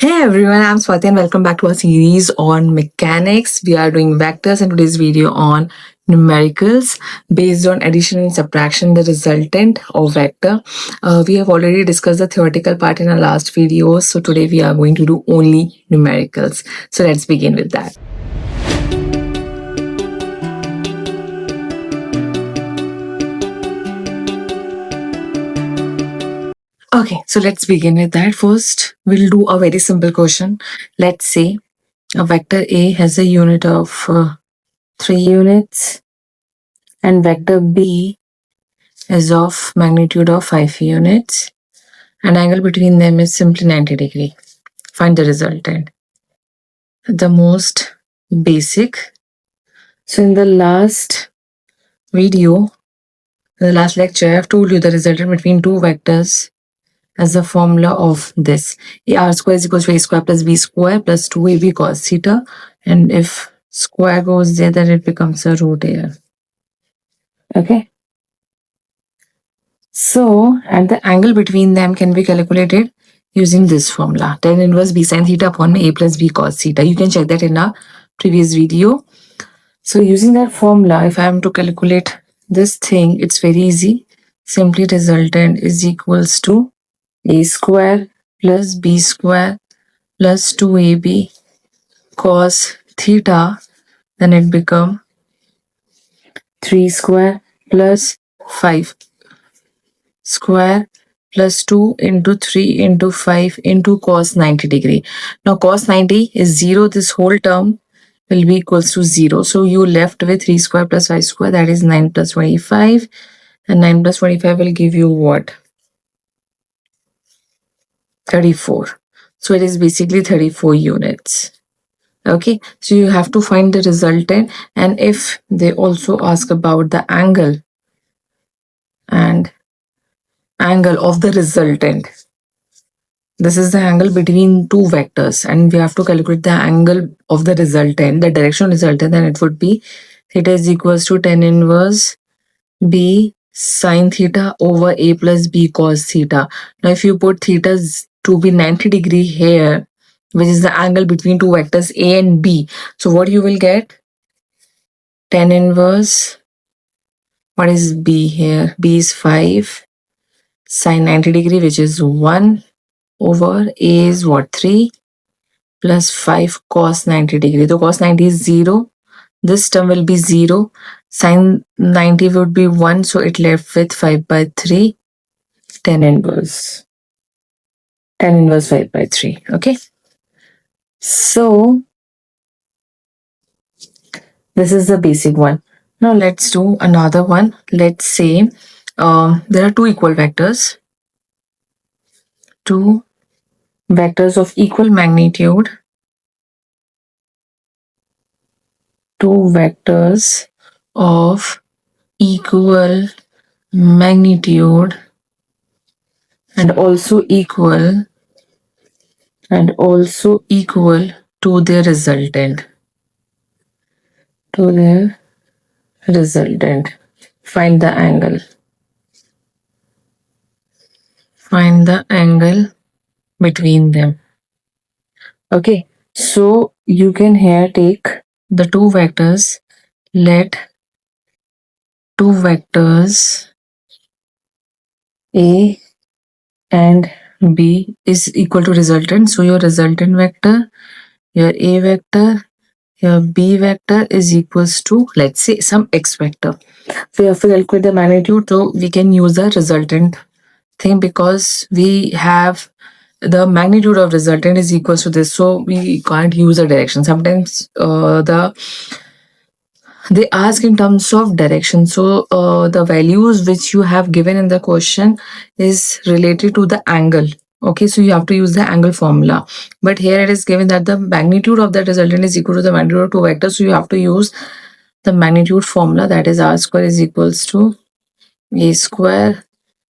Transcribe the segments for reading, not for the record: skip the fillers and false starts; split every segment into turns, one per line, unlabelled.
Hey everyone, I'm Swati and welcome back to our series on mechanics. We are doing vectors in today's video on numericals based on addition and subtraction, the resultant of vector. We have already discussed the theoretical part in our last video, so today we are going to do only numericals. So let's begin with that. Okay, so let's begin with that. First, we'll do a very simple question. Let's say a vector A has a unit of 3 units and vector B is of magnitude of 5 units and angle between them is simply 90 degree. Find the resultant. The most basic. So in the last video, in the last lecture, I have told you the resultant between two vectors as the formula of this. AR square is equals to A square plus B square plus 2AB cos theta. And if square goes there, then it becomes a root here. Okay. So, and the angle between them can be calculated using this formula. Tan inverse B sin theta upon A plus B cos theta. You can check that in our previous video. So using that formula, if I am to calculate this thing, it's very easy. Simply resultant is equals to A square plus B square plus 2AB cos theta. Then it become 3 square plus 5 square plus 2 into 3 into 5 into cos 90 degree. Now cos 90 is 0. This whole term will be equals to 0. So you left with 3 square plus 5 square, that is 9 plus 25. And 9 plus 25 will give you what? 34. So it is basically 34 units. Okay, so you have to find the resultant, and if they also ask about the angle and angle of the resultant, this is the angle between two vectors and we have to calculate the angle of the resultant, the direction resultant, then it would be theta is equals to tan inverse B sin theta over A plus B cos theta. Now if you put theta to be 90 degree here, which is the angle between two vectors A and B, so what you will get? Tan inverse, what is B here? B is 5 sin 90 degree, which is 1 over A is what? 3 plus 5 cos 90 degree. So cos 90 is 0. This term will be 0. Sin 90 would be 1. So it left with 5 by 3. Tan inverse. Tan inverse 5 by 3. Okay. So this is the basic one. Now let's do another one. Let's say there are two equal vectors. Two vectors of equal magnitude. Two vectors of equal magnitude and also equal to their resultant. Find the angle. Find the angle between them. Okay, so you can here take the two vectors. Let two vectors A and B is equal to resultant. So your resultant vector, your A vector, your B vector is equals to, let's say, some X vector. We have to calculate the magnitude, so we can use the resultant thing because we have the magnitude of resultant is equals to this, so we can't use a direction. Sometimes they ask in terms of direction, so the values which you have given in the question is related to the angle. Okay, so you have to use the angle formula, but here it is given that the magnitude of that resultant is equal to the magnitude of two vectors, so you have to use the magnitude formula, that is r square is equals to A square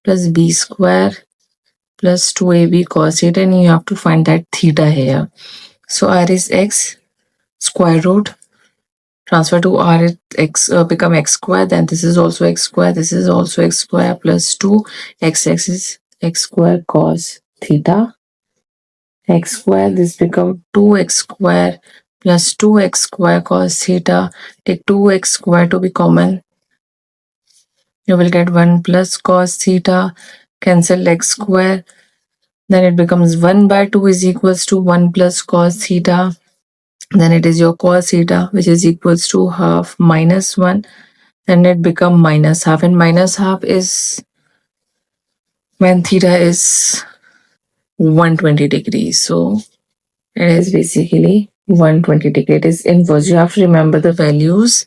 plus B square plus 2AB cos theta, and you have to find that theta here. So r is x, square root, transfer to r, x become x square, then this is also x square, this is also x square plus 2, x is x square cos theta, x square. This become 2x square plus 2x square cos theta. Take 2x square to be common. You will get 1 plus cos theta. Cancel x square. Then it becomes 1 by 2 is equals to 1 plus cos theta. Then it is your cos theta, which is equals to half minus 1. Then it become minus half, and minus half is when theta is 120 degrees. So it is basically 120 degrees. It is inverse. You have to remember the values,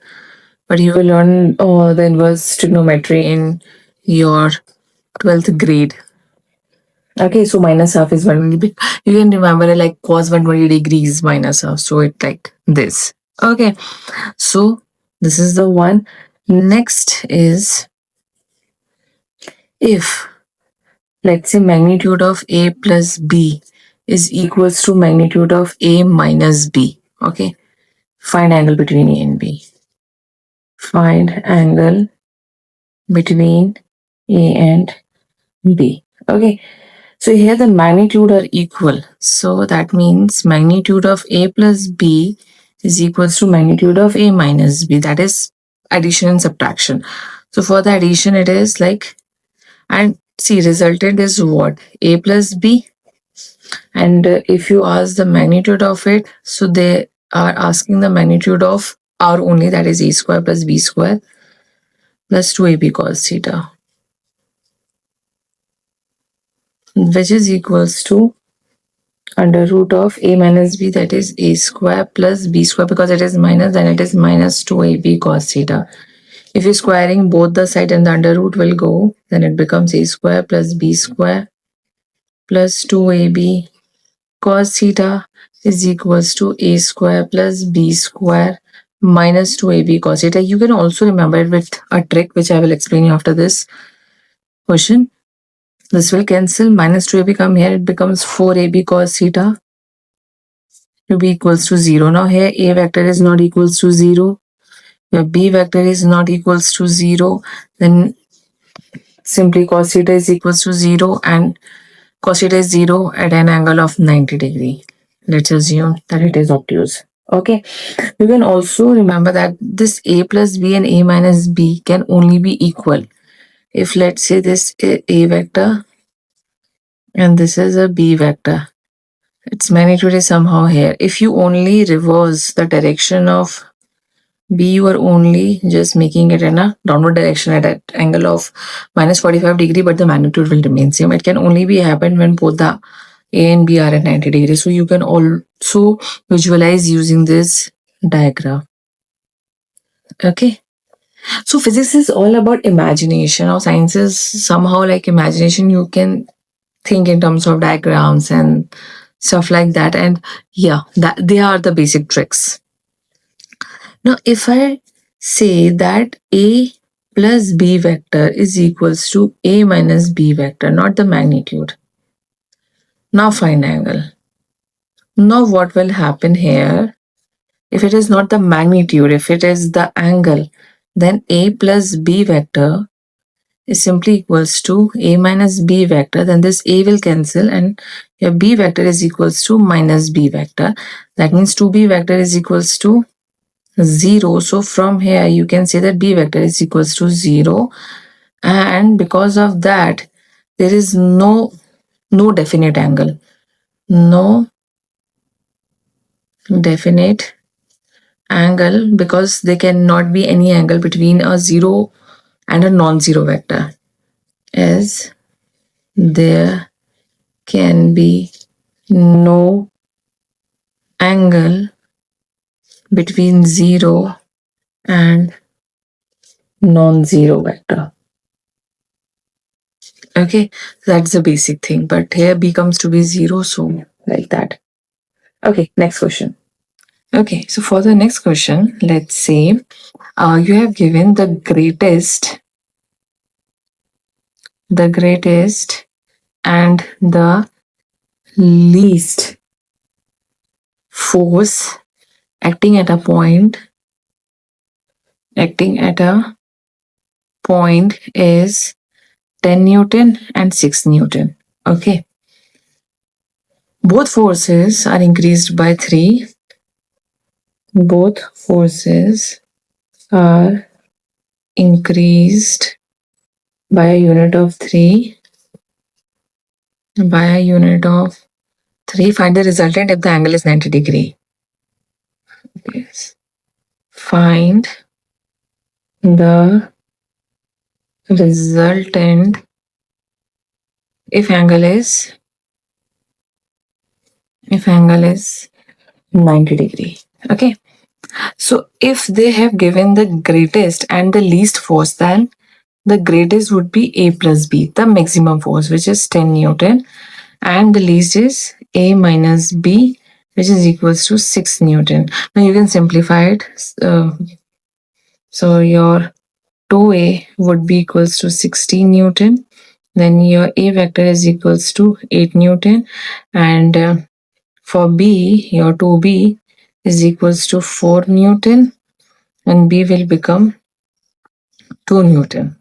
but you will learn the inverse trigonometry in your 12th grade. Okay, so minus half is 120. You can remember it like cos 120 degrees minus half. So it like this. Okay, so this is the one. Next is if, let's say, magnitude of a plus b is equals to magnitude of a minus b. Okay, find angle between a and b. Find angle between a and b. Okay, so here the magnitude are equal. So that means magnitude of a plus b is equals to magnitude of a minus b. That is addition and subtraction. So for the addition, it is like, and see, resultant is what? A plus b. And if you ask the magnitude of it, so they are asking the magnitude of r only, that is a square plus b square plus 2ab cos theta, which is equals to under root of a minus b, that is a square plus b square. Because it is minus, then it is minus 2ab cos theta. If you're squaring both the side and the under root will go, then it becomes a square plus b square plus 2ab cos theta is equals to a square plus b square minus 2ab cos theta. You can also remember it with a trick which I will explain you after this question. This will cancel. Minus 2ab come here. It becomes 4ab cos theta to be equals to 0. Now here a vector is not equals to 0. Your b vector is not equals to 0. Then simply cos theta is equals to 0, and cos theta is 0 at an angle of 90 degree. Let's assume that it is obtuse. Okay, you can also remember that this a plus b and a minus b can only be equal if, let's say, this a vector and this is a b vector. Its magnitude is somehow here. If you only reverse the direction of b, you are only just making it in a downward direction at an angle of minus 45 degree, but the magnitude will remain same. It can only be happen when both the a and b are at 90 degrees. So you can also visualize using this diagram. Okay, so physics is all about imagination, or science is somehow like imagination. You can think in terms of diagrams and stuff like that, and yeah, that they are the basic tricks. Now if I say that a plus b vector is equals to a minus b vector, not the magnitude. Now find angle. Now what will happen here? If it is not the magnitude, if it is the angle, then a plus b vector is simply equals to a minus b vector. Then this a will cancel and your b vector is equals to minus b vector. That means 2b vector is equals to 0. So from here you can say that b vector is equals to 0, and because of that there is no definite angle. No definite angle, because there cannot be any angle between a 0 and a non-zero vector, as there can be no angle between 0 and non-zero vector. Okay, that's the basic thing, but here b comes to be 0, so like that. Okay, next question. Okay, so for the next question, let's say you have given the greatest and the least force acting at a point is 10 Newton and 6 Newton. Okay. Both forces are increased by 3. Both forces are increased by a unit of 3. By a unit of 3. Find the resultant if the angle is 90 degree. Yes. Find the resultant if angle is 90 degree. Okay. So if they have given the greatest and the least force, then the greatest would be A plus B, the maximum force, which is 10 Newton, and the least is A minus B, which is equals to 6 Newton. Now you can simplify it. So your 2A would be equals to 16 Newton. Then your A vector is equals to 8 Newton. And for B, your 2B is equals to 4 Newton. And B will become 2 Newton.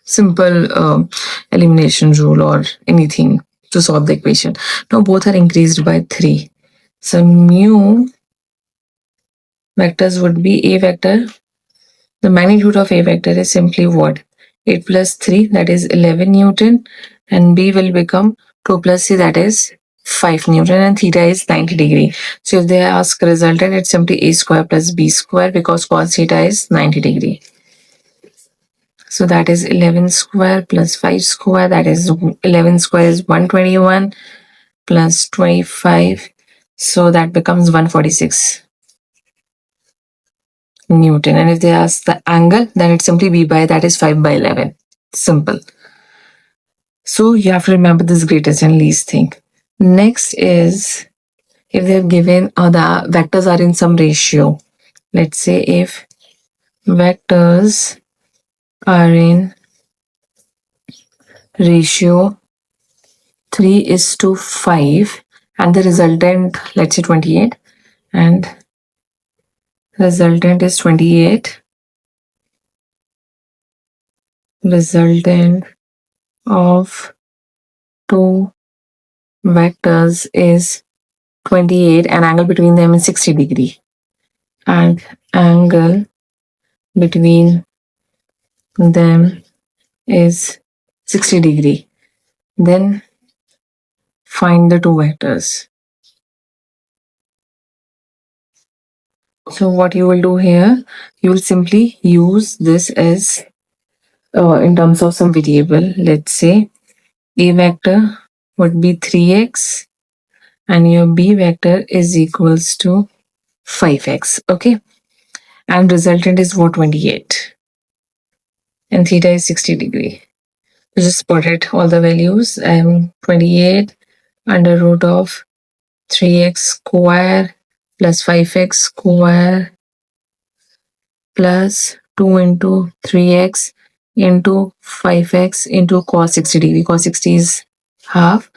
Simple elimination rule or anything to solve the equation. Now both are increased by 3. So mu vectors would be A vector. The magnitude of A vector is simply what? 8 plus 3, that is 11 Newton. And B will become 2 plus C, that is 5 Newton. And theta is 90 degree. So if they ask resultant, it's simply A square plus B square, because cos theta is 90 degree. So that is 11 square plus 5 square, that is 11 square is 121 plus 25. So that becomes 146 Newton. And if they ask the angle, then it's simply B by, that is 5 by 11. Simple. So you have to remember this greatest and least thing. Next is if they have given the vectors are in some ratio. Let's say if vectors are in ratio 3:5 and the resultant, let's say 28, and resultant is 28. Resultant of two vectors is 28 and angle between them is 60 degree. And angle between them is 60 degree. Then find the two vectors. So what you will do here, you will simply use this as in terms of some variable. Let's say A vector would be 3x and your B vector is equals to 5x. Okay. And resultant is what? 28. And theta is 60 degree. Just put it all the values. 28 under root of 3x square plus 5x square plus 2 into 3x into 5x into cos 60 degree. Cos 60 is half.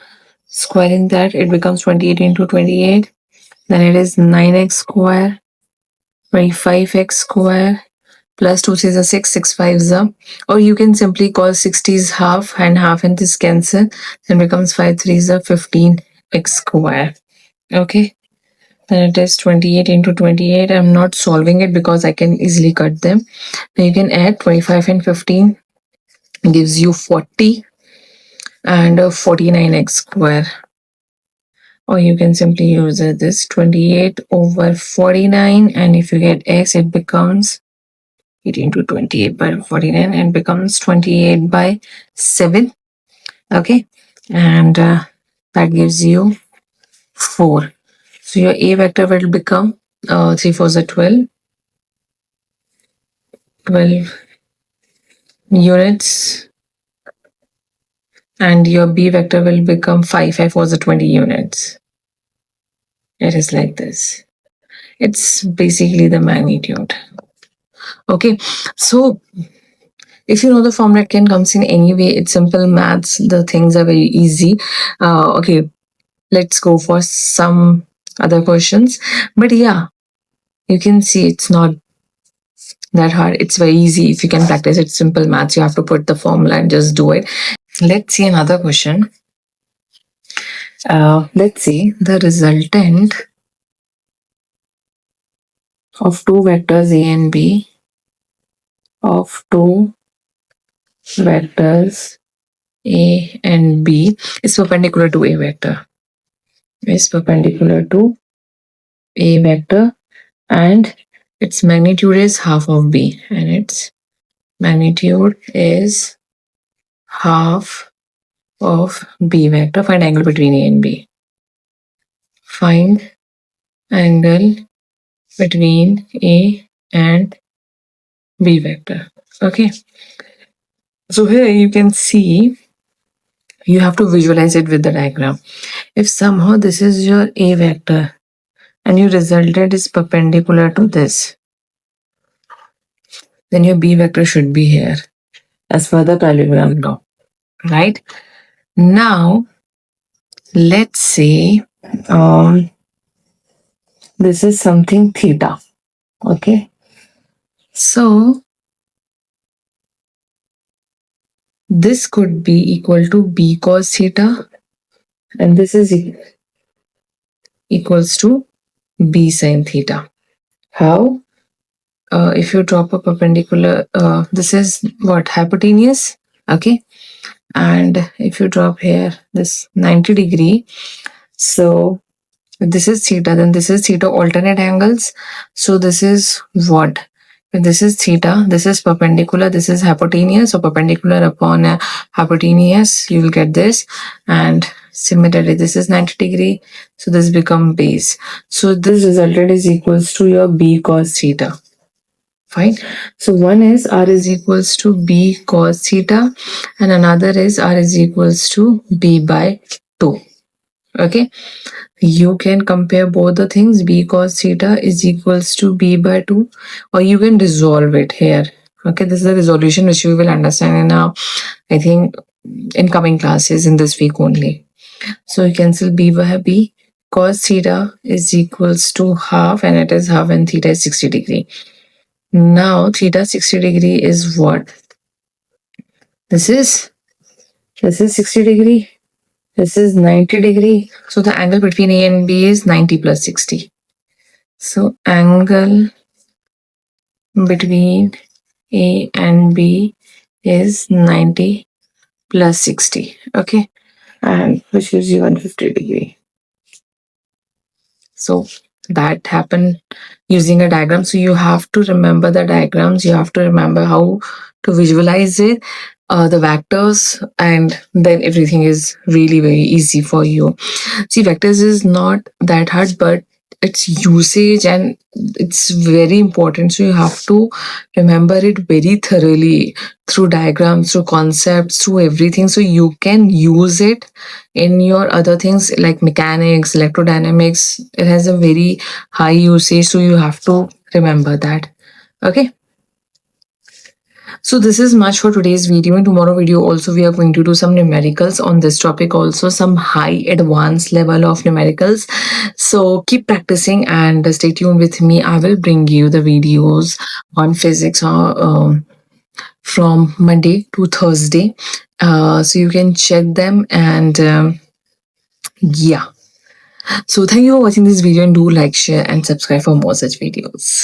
Squaring that, it becomes 28 into 28. Then it is 9x square, 25x square, plus 2 6 is 6, 6 5 is a, or you can simply call 60 is half and half and this cancel, then becomes 5 3 is a 15x square. Okay, then it is 28 into 28. I'm not solving it because I can easily cut them. Then you can add 25 and 15 gives you 40 and 49x square. Or you can simply use this 28 over 49, and if you get x, it becomes 8 into 28 by 49 and becomes 28 by 7. Okay, and that gives you 4. So your A vector will become 3 4s are 12 units, and your B vector will become 5 4s are 20 units. It is like this. It's basically the magnitude. Okay, so if you know the formula, it can comes in any way. It's simple maths. The things are very easy. Okay, let's go for some other questions. But yeah, you can see it's not that hard. It's very easy. If you can practice it, simple maths. You have to put the formula and just do it. Let's see another question. Let's see the resultant of two vectors A and B of two vectors A and B is perpendicular to A vector. Is perpendicular to A vector, and its magnitude is half of B, and its magnitude is half of B vector. Find angle between A and B. Find angle between A and B vector. Okay. So here you can see you have to visualize it with the diagram. If somehow this is your A vector and your resultant is perpendicular to this, then your B vector should be here as per the parallelogram law, right? Now, let's say this is something theta, okay? So, this could be equal to B cos theta, and this is equals to B sin theta. How? If you drop a perpendicular, this is what, hypotenuse, okay? And if you drop here this 90 degree, so this is theta, then this is theta, alternate angles. So this is what? This is theta, this is perpendicular, this is hypotenuse, so perpendicular upon hypotenuse, you will get this. And similarly, this is 90 degree, so this become base. So this resultant is equals to your B cos theta. Fine. So one is R is equals to B cos theta, and another is R is equals to B by 2. Okay. You can compare both the things. B cos theta is equals to B by 2, or you can resolve it here. Okay. This is the resolution which we will understand in I think, in coming classes in this week only. So you cancel B by B. Cos theta is equals to half, and it is half, and theta is 60 degree. Now theta 60 degree is what? This is 60 degree. This is 90 degree. So the angle between A and B is 90 plus 60. So angle between A and B is 90 plus 60. Okay. And which gives you 150 degree. So that happened using a diagram. So you have to remember the diagrams. You have to remember how to visualize it, the vectors, and then everything is really very easy for you. See, vectors is not that hard, but its usage and it's very important. So you have to remember it very thoroughly through diagrams, through concepts, through everything. So you can use it in your other things like mechanics, electrodynamics. It has a very high usage. So you have to remember that. Okay. So this is much for today's video. In tomorrow video also we are going to do some numericals on this topic, also some high advanced level of numericals. So keep practicing and stay tuned with me. I will bring you the videos on physics from Monday to Thursday. So you can check them, and yeah. So thank you for watching this video, and do like, share and subscribe for more such videos.